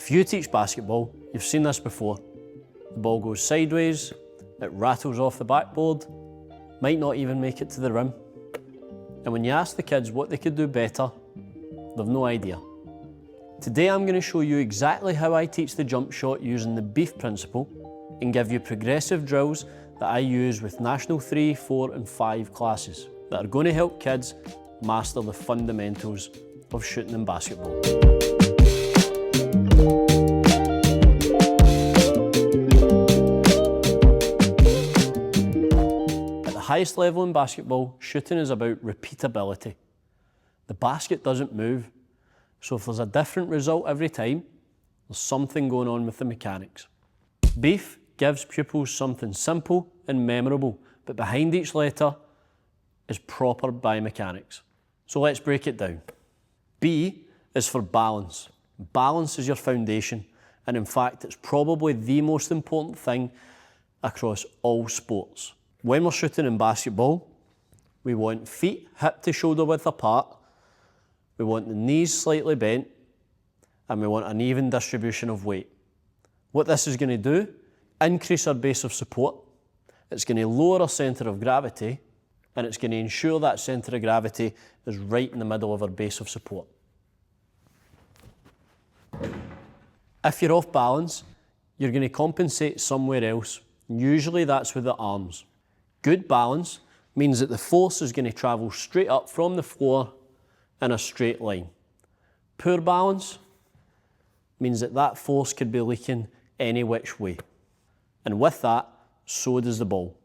If you teach basketball, you've seen this before. The ball goes sideways, it rattles off the backboard, might not even make it to the rim. And when you ask the kids what they could do better, they've no idea. Today I'm going to show you exactly how I teach the jump shot using the BEEF principle and give you progressive drills that I use with National 3, 4 and 5 classes that are going to help kids master the fundamentals of shooting in basketball. At the highest level in basketball, shooting is about repeatability. The basket doesn't move, so if there's a different result every time, there's something going on with the mechanics. BEEF gives pupils something simple and memorable, but behind each letter is proper biomechanics. So let's break it down. B is for balance. Balance is your foundation, and in fact, it's probably the most important thing across all sports. When we're shooting in basketball, we want feet hip to shoulder width apart, we want the knees slightly bent, and we want an even distribution of weight. What this is going to do, increase our base of support, it's going to lower our centre of gravity, and it's going to ensure that centre of gravity is right in the middle of our base of support. If you're off balance, you're going to compensate somewhere else. Usually that's with the arms. Good balance means that the force is going to travel straight up from the floor in a straight line. Poor balance means that that force could be leaking any which way. And with that, so does the ball.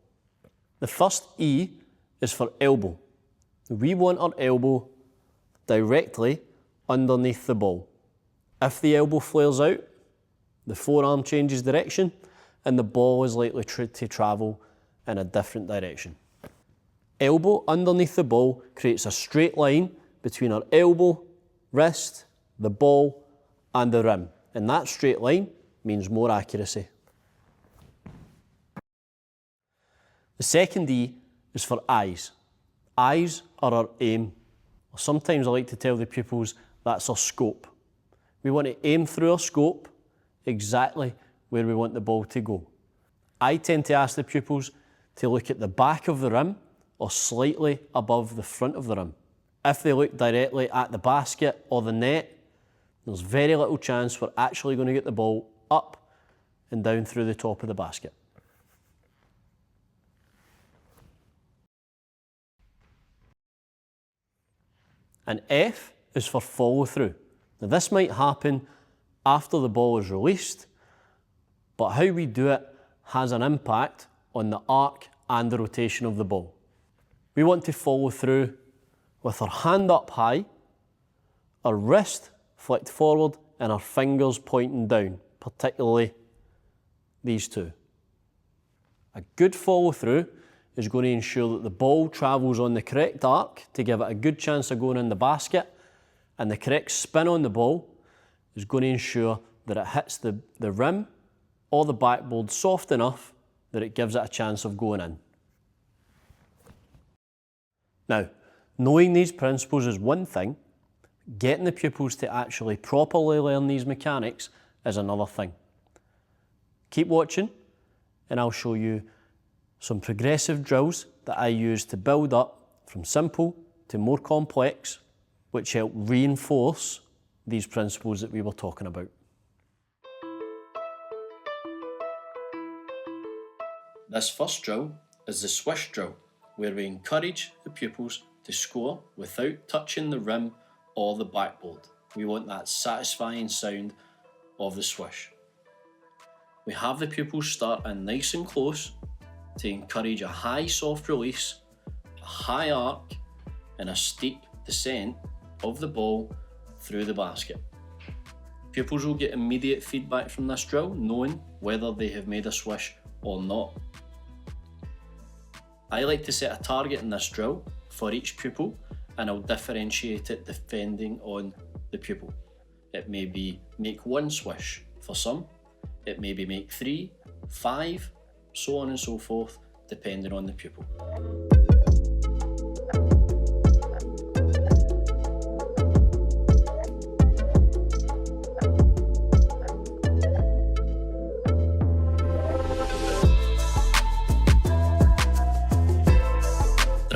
The first E is for elbow. We want our elbow directly underneath the ball. If the elbow flares out, the forearm changes direction and the ball is likely to travel in a different direction. Elbow underneath the ball creates a straight line between our elbow, wrist, the ball and the rim. And that straight line means more accuracy. The second E is for eyes. Eyes are our aim. Sometimes I like to tell the pupils that's our scope. We want to aim through our scope exactly where we want the ball to go. I tend to ask the pupils to look at the back of the rim or slightly above the front of the rim. If they look directly at the basket or the net, there's very little chance we're actually going to get the ball up and down through the top of the basket. And F is for follow through. Now this might happen after the ball is released, but how we do it has an impact on the arc and the rotation of the ball. We want to follow through with our hand up high, our wrist flicked forward and our fingers pointing down, particularly these two. A good follow through is going to ensure that the ball travels on the correct arc to give it a good chance of going in the basket, and the correct spin on the ball is going to ensure that it hits the rim or the backboard soft enough that it gives it a chance of going in. Now, knowing these principles is one thing, getting the pupils to actually properly learn these mechanics is another thing. Keep watching and I'll show you some progressive drills that I use to build up from simple to more complex, which help reinforce these principles that we were talking about. This first drill is the Swish drill, where we encourage the pupils to score without touching the rim or the backboard. We want that satisfying sound of the swish. We have the pupils start in nice and close to encourage a high soft release, a high arc and a steep descent of the ball through the basket. Pupils will get immediate feedback from this drill, knowing whether they have made a swish or not. I like to set a target in this drill for each pupil, and I'll differentiate it depending on the pupil. It may be make one swish for some, it may be make 3, 5, so on and so forth, depending on the pupil.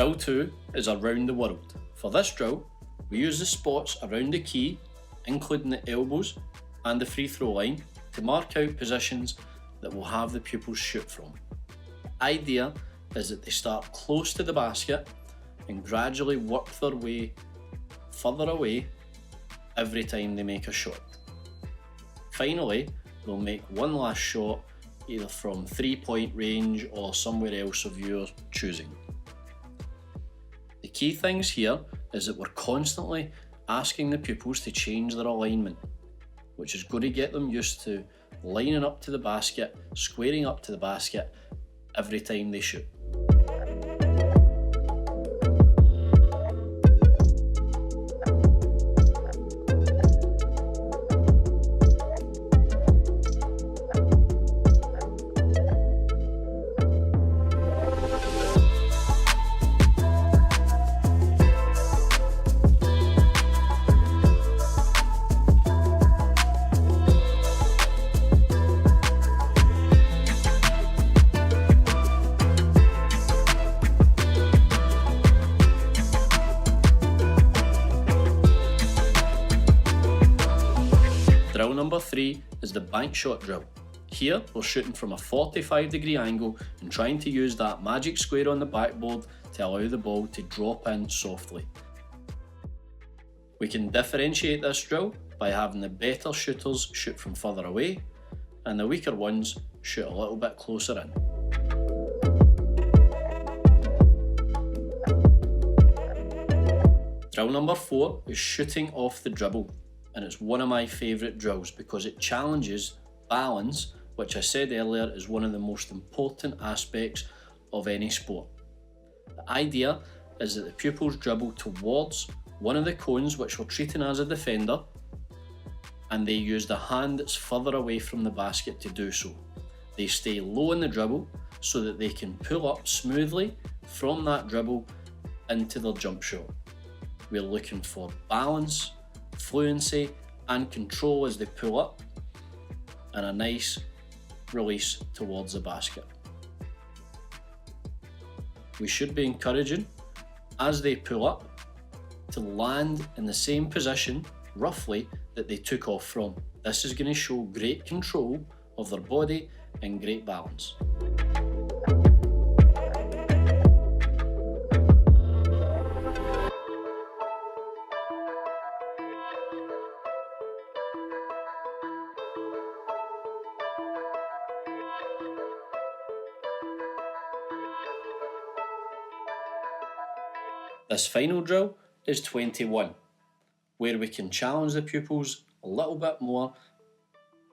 Drill 2 is around the world. For this drill, we use the spots around the key, including the elbows and the free throw line, to mark out positions that will have the pupils shoot from. The idea is that they start close to the basket and gradually work their way further away every time they make a shot. Finally, they'll make one last shot either from 3-point range or somewhere else of your choosing. The key things here is that we're constantly asking the pupils to change their alignment, which is going to get them used to lining up to the basket, squaring up to the basket every time they shoot. Drill number 3 is the bank shot drill. Here we're shooting from a 45-degree angle and trying to use that magic square on the backboard to allow the ball to drop in softly. We can differentiate this drill by having the better shooters shoot from further away and the weaker ones shoot a little bit closer in. Drill number 4 is shooting off the dribble, and it's one of my favourite drills because it challenges balance, which I said earlier is one of the most important aspects of any sport. The idea is that the pupils dribble towards one of the cones which we're treating as a defender, and they use the hand that's further away from the basket to do so. They stay low in the dribble so that they can pull up smoothly from that dribble into their jump shot. We're looking for balance, fluency and control as they pull up, and a nice release towards the basket. We should be encouraging, as they pull up, to land in the same position, roughly, that they took off from. This is going to show great control of their body and great balance. This final drill is 21, where we can challenge the pupils a little bit more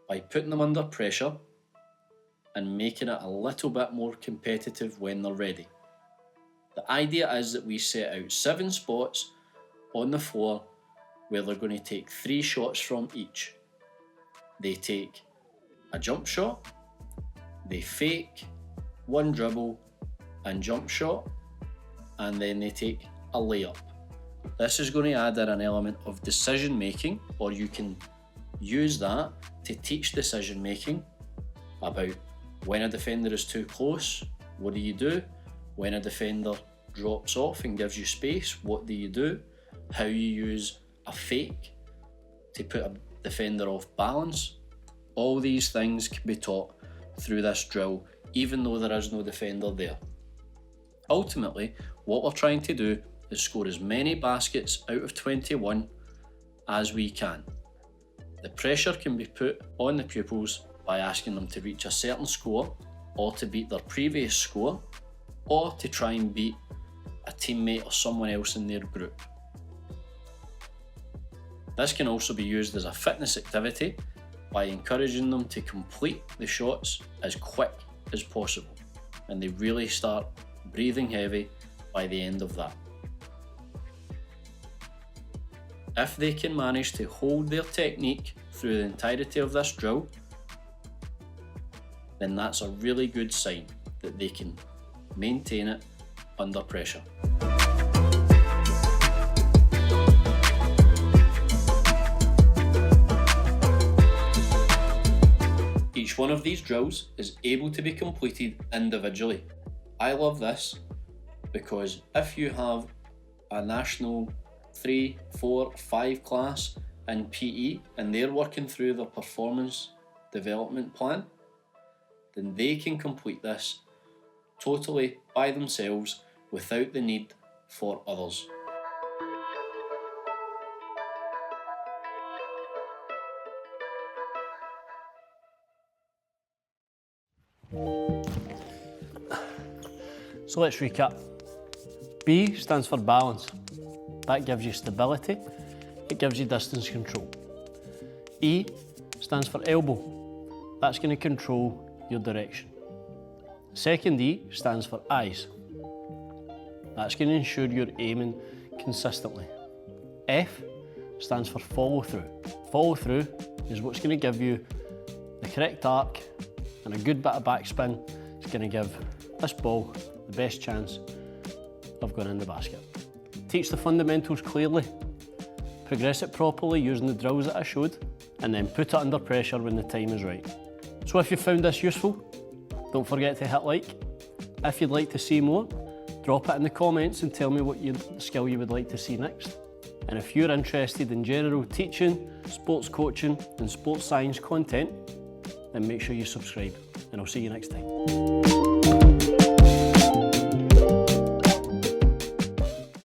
by putting them under pressure and making it a little bit more competitive when they're ready. The idea is that we set out 7 spots on the floor where they're going to take 3 shots from each. They take a jump shot, they fake, 1 dribble and jump shot, and then they take a layup. This is going to add in an element of decision making, or you can use that to teach decision making about when a defender is too close, what do you do? When a defender drops off and gives you space, what do you do? How you use a fake to put a defender off balance. All these things can be taught through this drill, even though there is no defender there. Ultimately, what we're trying to do is score as many baskets out of 21 as we can. The pressure can be put on the pupils by asking them to reach a certain score, or to beat their previous score, or to try and beat a teammate or someone else in their group. This can also be used as a fitness activity by encouraging them to complete the shots as quick as possible, and they really start breathing heavy by the end of that. If they can manage to hold their technique through the entirety of this drill, then that's a really good sign that they can maintain it under pressure. Each one of these drills is able to be completed individually. I love this because if you have a national 3, 4, 5 class in PE and they're working through their performance development plan, then they can complete this totally by themselves without the need for others. So let's recap. B stands for balance. That gives you stability. It gives you distance control. E stands for elbow. That's going to control your direction. Second E stands for eyes. That's going to ensure you're aiming consistently. F stands for follow through. Follow through is what's going to give you the correct arc and a good bit of backspin. It's going to give this ball the best chance of going in the basket. Teach the fundamentals clearly, progress it properly using the drills that I showed, and then put it under pressure when the time is right. So if you found this useful, don't forget to hit like. If you'd like to see more, drop it in the comments and tell me what skill you would like to see next. And if you're interested in general teaching, sports coaching and sports science content, then make sure you subscribe, and I'll see you next time.